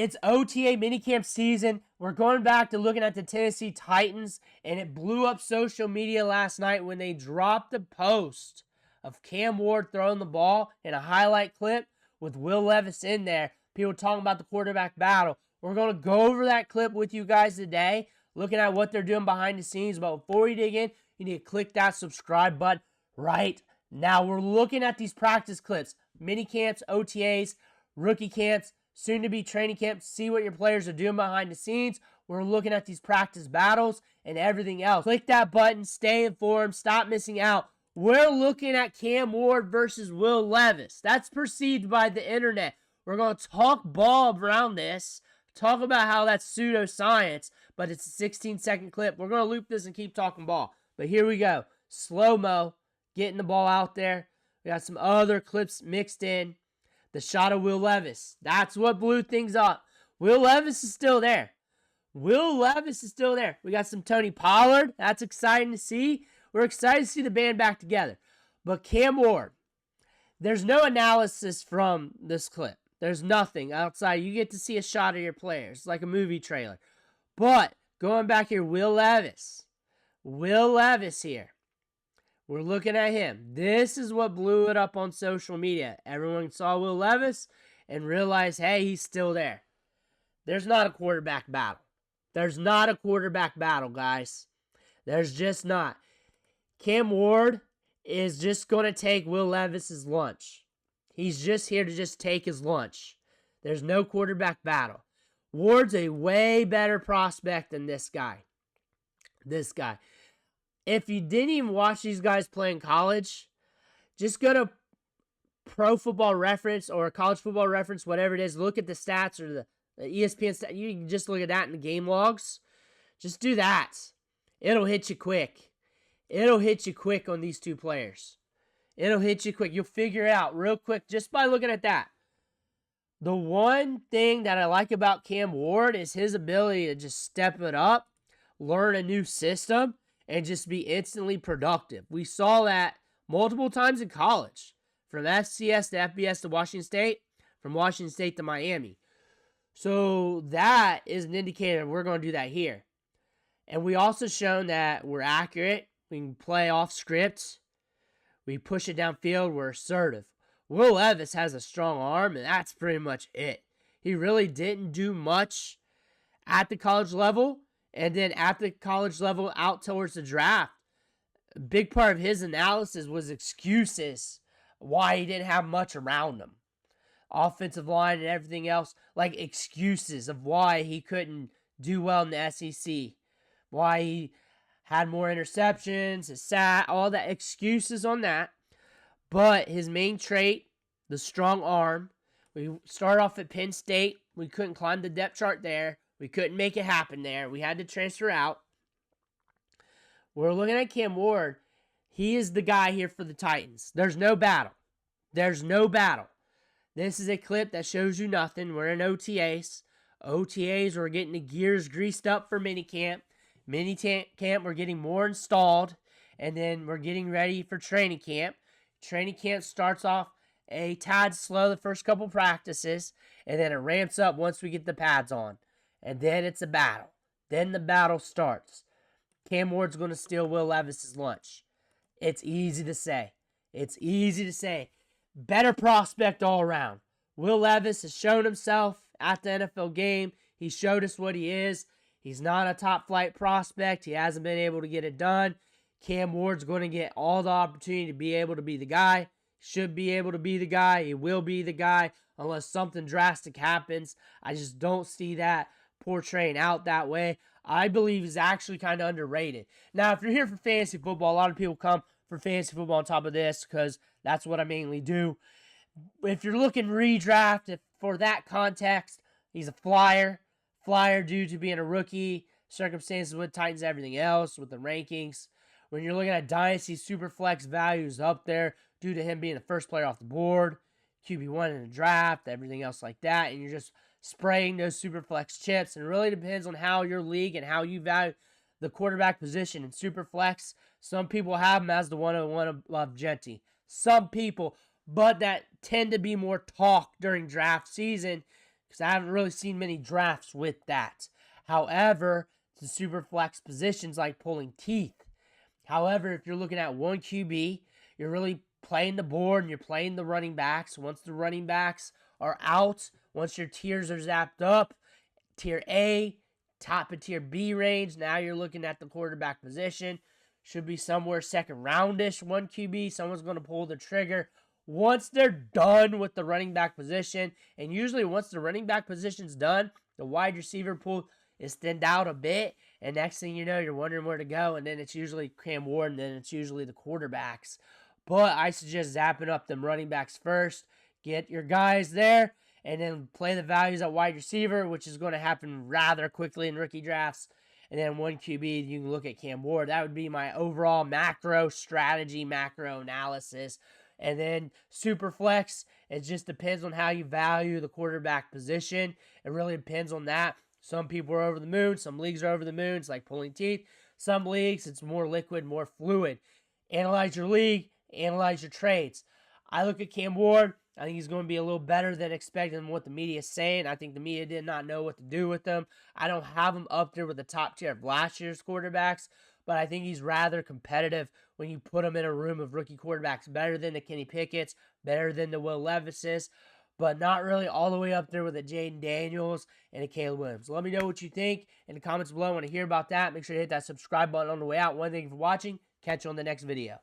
It's OTA Minicamp season. We're going back to looking at the Tennessee Titans, and it blew up social media last night when they dropped a post of Cam Ward throwing the ball in a highlight clip with Will Levis in there. People talking about the quarterback battle. We're going to go over that clip with you guys today, looking at what they're doing behind the scenes. But before we dig in, you need to click that subscribe button right now. We're looking at these practice clips, mini camps, OTAs, rookie camps, soon to be training camp, see what your players are doing behind the scenes. We're looking at these practice battles and everything else. Click that button, stay informed, stop missing out. We're looking at Cam Ward versus Will Levis. That's perceived by the internet. We're going to talk ball around this, talk about how that's pseudoscience, but it's a 16-second clip. We're going to loop this and keep talking ball. But here we go. Slow-mo, getting the ball out there. We got some other clips mixed in. The shot of Will Levis. That's what blew things up. Will Levis is still there. Will Levis is still there. We got some Tony Pollard. That's exciting to see. We're excited to see the band back together. But Cam Ward, there's no analysis from this clip. There's nothing outside. You get to see a shot of your players. It's like a movie trailer. But going back here, Will Levis. Will Levis here. We're looking at him. This is what blew it up on social media. Everyone saw Will Levis and realized, hey, he's still there. There's not a quarterback battle. There's not a quarterback battle, guys. There's just not. Cam Ward is just going to take Will Levis's lunch. He's just here to just take his lunch. There's no quarterback battle. Ward's a way better prospect than this guy. This guy. If you didn't even watch these guys play in college, just go to Pro Football Reference or College Football Reference, whatever it is. Look at the stats or the ESPN stats. You can just look at that in the game logs. Just do that. It'll hit you quick. It'll hit you quick on these two players. It'll hit you quick. You'll figure it out real quick just by looking at that. The one thing that I like about Cam Ward is his ability to just step it up, learn a new system, and just be instantly productive. We saw that multiple times in college. From FCS to FBS to Washington State, from Washington State to Miami. So that is an indicator we're going to do that here. And we also shown that we're accurate. We can play off script. We push it downfield. We're assertive. Will Levis has a strong arm, and that's pretty much it. He really didn't do much at the college level. And then at the college level, out towards the draft, a big part of his analysis was excuses why he didn't have much around him. Offensive line and everything else, like excuses of why he couldn't do well in the SEC. Why he had more interceptions, his sack, all that excuses on that. But his main trait, the strong arm. We started off at Penn State. We couldn't climb the depth chart there. We couldn't make it happen there. We had to transfer out. We're looking at Cam Ward. He is the guy here for the Titans. There's no battle. There's no battle. This is a clip that shows you nothing. We're in OTAs. OTAs, we're getting the gears greased up for minicamp. Minicamp, we're getting more installed. And then we're getting ready for training camp. Training camp starts off a tad slow the first couple practices. And then it ramps up once we get the pads on. And then it's a battle. Then the battle starts. Cam Ward's going to steal Will Levis's lunch. It's easy to say. It's easy to say. Better prospect all around. Will Levis has shown himself at the NFL game. He showed us what he is. He's not a top flight prospect. He hasn't been able to get it done. Cam Ward's going to get all the opportunity to be able to be the guy. Should be able to be the guy. He will be the guy unless something drastic happens. I just don't see that portraying out that way. I believe he's actually kind of underrated. Now, if you're here for fantasy football, a lot of people come for fantasy football on top of this because that's what I mainly do. If you're looking redraft, for that context, he's a flyer. Flyer due to being a rookie, circumstances with Titans, everything else, with the rankings. When you're looking at Dynasty, Superflex values up there due to him being the first player off the board, QB1 in the draft, everything else like that, and you're just spraying those Superflex chips. And it really depends on how your league and how you value the quarterback position in Superflex. Some people have him as the 101 of Genty. Some people, but that tend to be more talk during draft season because I haven't really seen many drafts with that. However, the super flex positions like pulling teeth. However, if you're looking at one QB, you're really playing the board and you're playing the running backs. Once the running backs are out, once your tiers are zapped up, tier A, top of tier B range, now you're looking at the quarterback position. Should be somewhere second roundish, one QB. Someone's going to pull the trigger. Once they're done with the running back position, and usually once the running back position's done, the wide receiver pool is thinned out a bit, and next thing you know, you're wondering where to go, and then it's usually Cam Ward, and then it's usually the quarterbacks. But I suggest zapping up them running backs first. Get your guys there, and then play the values at wide receiver, which is going to happen rather quickly in rookie drafts. And then one QB, you can look at Cam Ward. That would be my overall macro strategy, macro analysis. And then super flex, it just depends on how you value the quarterback position. It really depends on that. Some people are over the moon. Some leagues are over the moon. It's like pulling teeth. Some leagues, it's more liquid, more fluid. Analyze your league. Analyze your trades. I look at Cam Ward. I think he's going to be a little better than expected than what the media is saying. I think the media did not know what to do with him. I don't have him up there with the top tier of last year's quarterbacks, but I think he's rather competitive when you put him in a room of rookie quarterbacks. Better than the Kenny Pickett's, better than the Will Levises, but not really all the way up there with a Jaden Daniels and a Caleb Williams. Let me know what you think in the comments below. I want to hear about that. Make sure to hit that subscribe button on the way out. Thank you for watching. Catch you on the next video.